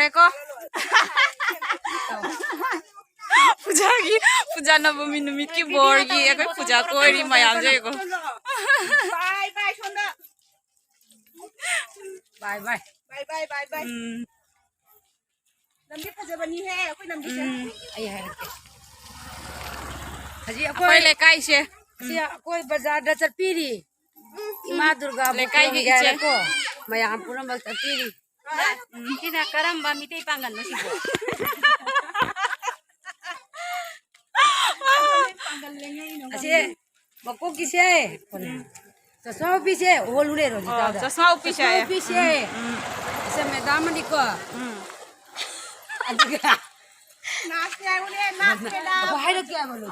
ko. Puja nabami numit ki borgi ekoi puja kori mayam jai ko. Bye bye Sonda. Bye bye. Bye bye bye bye. Nambi fajabani hai koi nambi se. Ai hai ke. Haji koi le kai se. Si koi bazar da charpiri. Ma Durga Le kai gi iche ko. Mayam pura mal charpiri. Kina karamba mitei pangan masibo. Asi makok kise. Chasma pise holure ro jita da. Chasma upise hai. Pise. Se madam ni ko. Adiga. Nas ke ule nas ke la. Bahai ro kya bolo.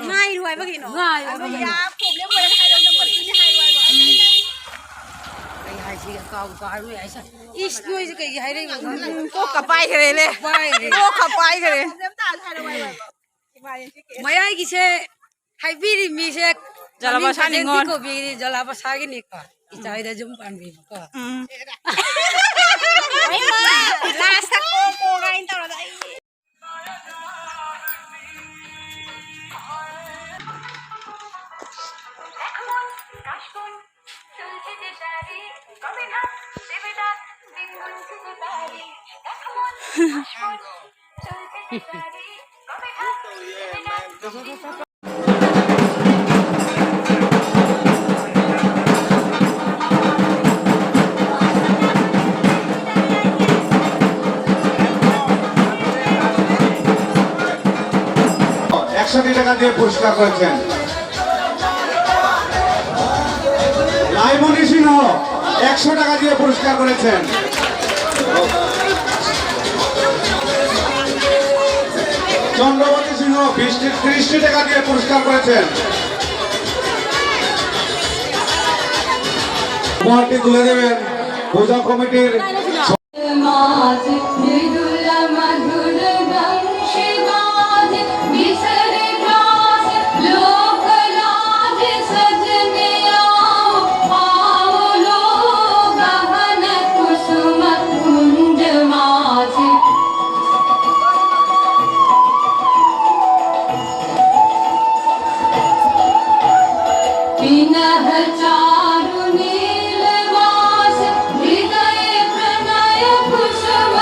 Ngai ruai bagi no. Ngai. Ya problem boleh hai number 3 ni hai wa. Ai hai si ka ka ru ai sa. Is noi se kai hai re Ko kapai kare le. pai re. Ko kapai kare. Problem ta hai wa wa. Kemarin sih Mayai ki se hai biri mi se Jalabasa ni ngon. ko biri jalabasa gi ni ko. Ichai da jum pan bi ko. last ko gain taro dai. টাকা দিয়ে পুরস্কার করেছেন লাইমনি সিংহ 100 টাকা দিয়ে পুরস্কার করেছেন চন্দ্রবতী সিংহ 30 টাকা দিয়ে পুরস্কার করেছেন উপহারটি তুলে দেবেন পূজা কমিটির चारु नीलवास हृदय प्रणय कुसुम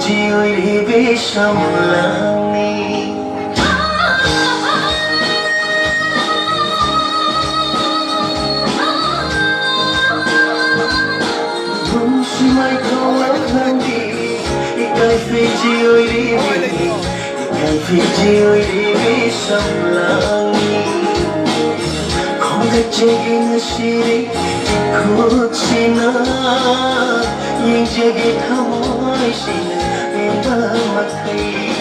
फेजी ओइरे बेसामलांनि Musimai kawat nanti Ikai feji oiri bini Ikai feji oiri besamlangi Kongat jagi nasiri ikut sina Yang jagi thamai sina Enda makai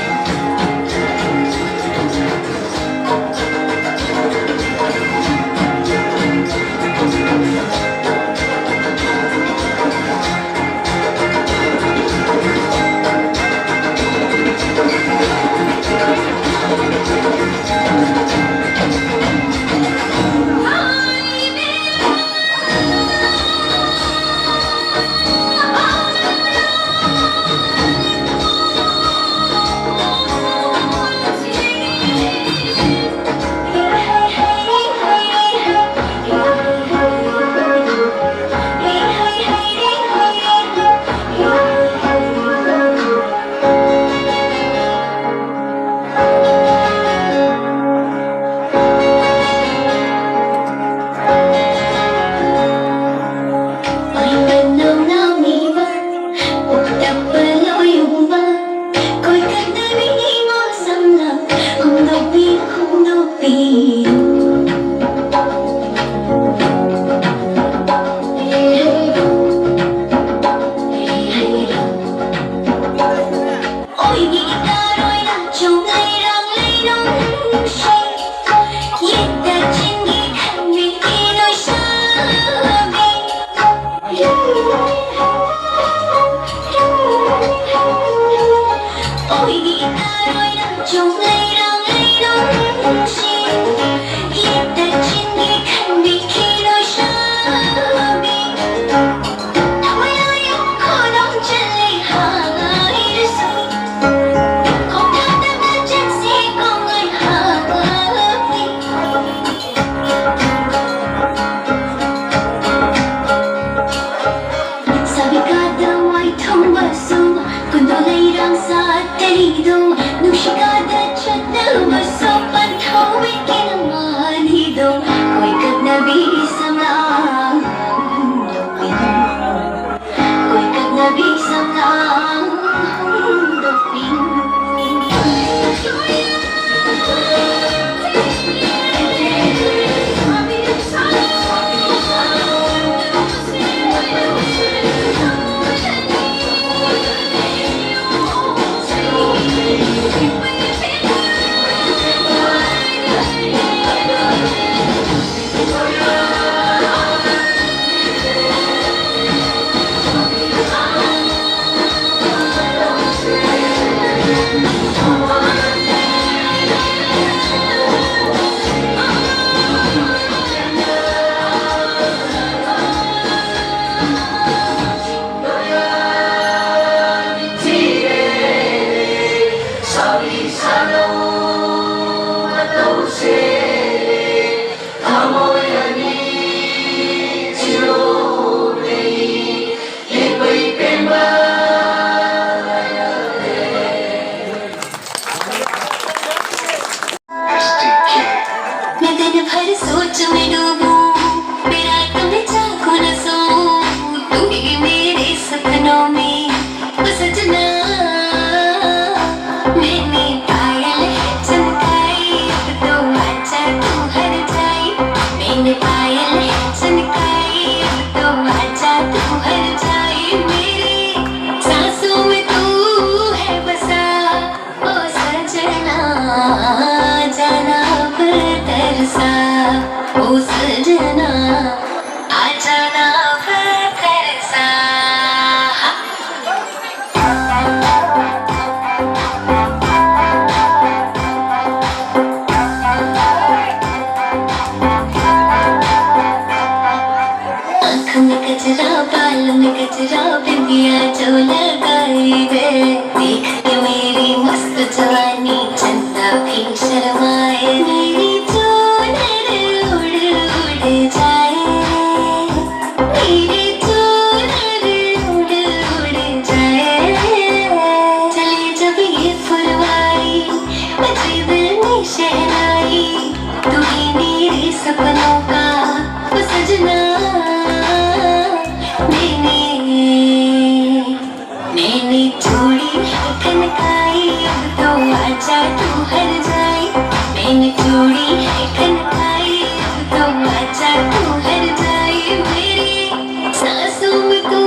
Kankai अब तो आजा तू हर जाए मैंने चूड़ी है कनकाई अब तो आजा तू हर जाए मेरी सांसों में तू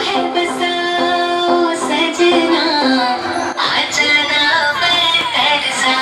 है बसा ओ सजना आजा ना बेहतर सा